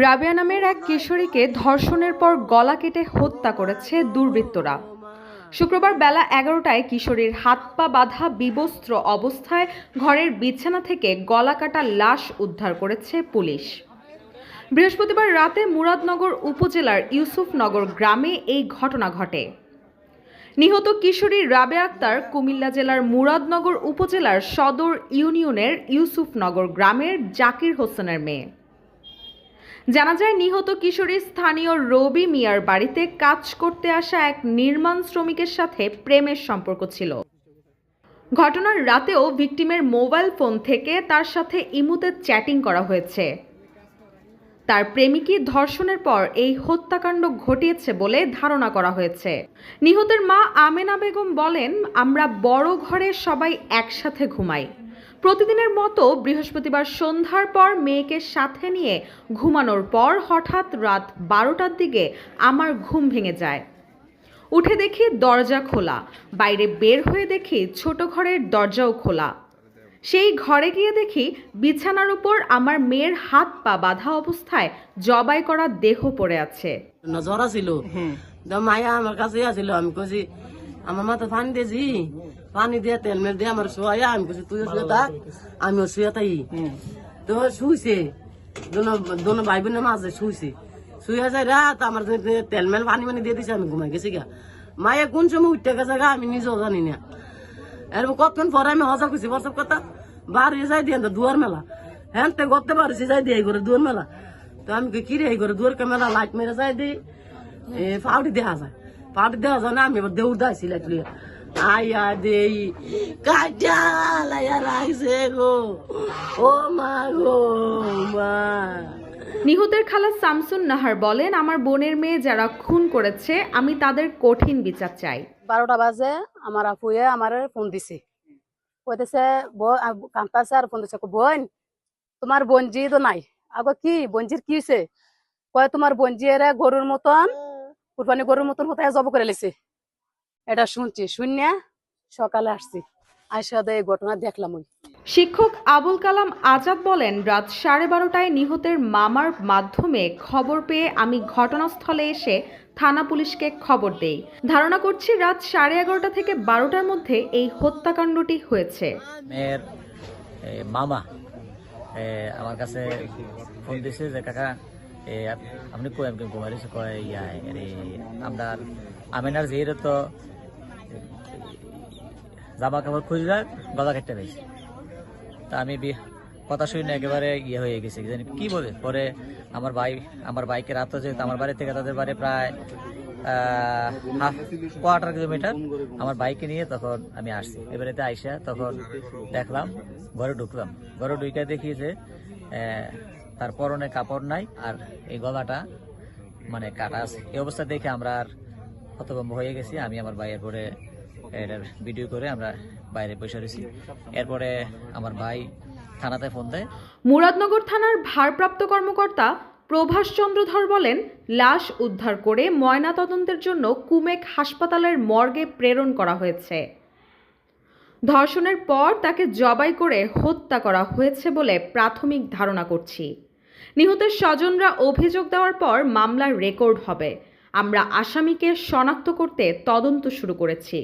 রাবেয়া নামের এক কিশোরীকে ধর্ষণের পর গলা কেটে হত্যা করেছে দুর্বৃত্তরা। শুক্রবার বেলা 11টায় কিশোরীর হাত পা বাঁধা বিবস্ত্র অবস্থায় ঘরের বিছানা থেকে গলা কাটা লাশ উদ্ধার করেছে পুলিশ। বৃহস্পতিবার রাতে মুরাদনগর উপজেলার ইউসুফনগর গ্রামে এই ঘটনা ঘটে। নিহত কিশোরী রাবেয়া আক্তার কুমিল্লা জেলার মুরাদনগর উপজেলার সদর ইউনিয়নের ইউসুফনগর গ্রামের জাকির হোসেনের মেয়ে। জানা যায়, নিহত কিশোরী স্থানীয় রবি মিয়ার বাড়িতে কাজ করতে আসা এক নির্মাণ শ্রমিকের সাথে প্রেমের সম্পর্ক ছিল। ঘটনার রাতেও ভিকটিমের মোবাইল ফোন থেকে তার সাথে ইমুতে চ্যাটিং করা হয়েছে। তার প্রেমিকই ধর্ষণের পর এই হত্যাকাণ্ড ঘটিয়েছে বলে ধারণা করা হয়েছে। নিহতের মা আমেনা বেগম বলেন, আমরা বড় ঘরে সবাই একসাথে ঘুমাই। প্রতিদিনের মতো বৃহস্পতিবার সন্ধ্যার পর মেয়েকে সাথে নিয়ে ঘুমানোর পর হঠাৎ রাত 12টার দিকে আমার ঘুম ভেঙে যায়। উঠে দেখি দরজা খোলা, বাইরে বের হয়ে দেখি ছোট ঘরের দরজাও খোলা। সেই ঘরে গিয়ে দেখি বিছানার উপর আমার মেয়ের হাত পা বাঁধা অবস্থায় জবাই করা দেহ পড়ে আছে। জ্বর ছিল, মায়া আমার কাছে আসছিল। আমি কইছি আমার মাথা পানি দিয়েছি, পানি দিয়ে তেল মেল দিয়ে আমার শোয়া। আমি কইছি তুই শুয়ে থাক, আমিও শুয়ে থাকি। তো শুইছে, দোনো ভাই বোনের মাঝে শুইছে। শুয়ে যায় রাত আমার তেল মেল পানি পানি দিয়ে দিছে। আমি ঘুমাই গেছি গা। মায়া কোন সময় উঠতে গেছে গা আমি নিজেও জানি না। এরপর কতক্ষণ পরে আমি হজা খুঁজছি বসব কথা বাড়ি যাই দিয়ে দুয়ার মেলা হ্যাঁ তে করতে পারছি যাই দিয়ে এই করে দুয়ার মেলা। তো আমি কি রে এই করে দুয়ার মেলা লাইট মেরে যাই দিই, পাউডি দেখা যায়। পাউডি দেখা যায় না, আমি এবার দেউর দাইছি লাইট লিয়ে আইয়া দেই কাটা লাইয়া রাখছে গো। ও মা গো মা। নিহতের খালা শামসুন নাহার বলেন, আমার বোনের মেয়ে যারা খুন করেছে আমি তাদের কঠিন বিচার চাই। 12টা বাজে আমার আপুয়ে আমার ফোন দিছে, কইতেছে কান্তাছে আর ফোন দিছে, বোন তোমার বঞ্জি তো নাই। আগো কি বঞ্জির কি হয়েছে? কয় তোমার বঞ্জি এরা গরুর মতন কুরবানি গরুর মতন হতে জব করে লেছে। এটা শুনছি, শুনিয়া সকালে আসছি, আইসা এই ঘটনা দেখলাম। শিক্ষক আবুল কালাম আজাদ বলেন, রাত 12:30টায় নিহতের মামার মাধ্যমে খবর পেয়ে আমি ঘটনাস্থলে এসে থানা পুলিশকে খবর দেই। ধারণা করছি রাত 11:30 থেকে 12টার মধ্যে এই হত্যাকাণ্ডটি হয়েছে। মেয়ের মামা আমার কাছে ফোন দিয়েছে যে কাকা আপনি কই আমাকে ঘুমাইছে কয় আমরা আমেনার যেহেতু তো জামা কাপড় খুঁজে গলা কেটে পেয়েছি। তা আমি কথা শুনি না একেবারে হয়ে গেছে, জানি কি বলে। পরে আমার বাইকে রাত হচ্ছে, আমার বাড়ি থেকে তাদের বাড়ি প্রায় কোয়ার্টার কিলোমিটার। আমার বাইকে নিয়ে তখন আমি আসছি। এবারেতে আইসা তখন দেখলাম, ঘরে ঢুকলাম। ঘরে ঢুকে দেখি যে তার পরনে কাপড় নাই আর এই গলাটা মানে কাটা আছে। এই অবস্থা দেখে আমরা আর হতভম্ব হয়ে গেছি। আমি আমার ভাইয়ের পরে এটার ভিডিও করে আমরা বাইরে বসে রয়েছি। এরপরে আমার ভাই থানাতে ফোন দেয়। মুরাদনগর থানার ভারপ্রাপ্ত কর্মকর্তা প্রভাস চন্দ্র ধর বলেন, লাশ উদ্ধার করে ময়নাতদন্তের জন্য কুমেক হাসপাতালের মর্গে প্রেরণ করা হয়েছে। ধর্ষণের পর তাকে জবাই করে হত্যা করা হয়েছে বলে প্রাথমিক ধারণা করছি। নিহতের স্বজনরা অভিযোগ দেওয়ার পর মামলার রেকর্ড হবে। আমরা আসামিকে শনাক্ত করতে তদন্ত শুরু করেছি।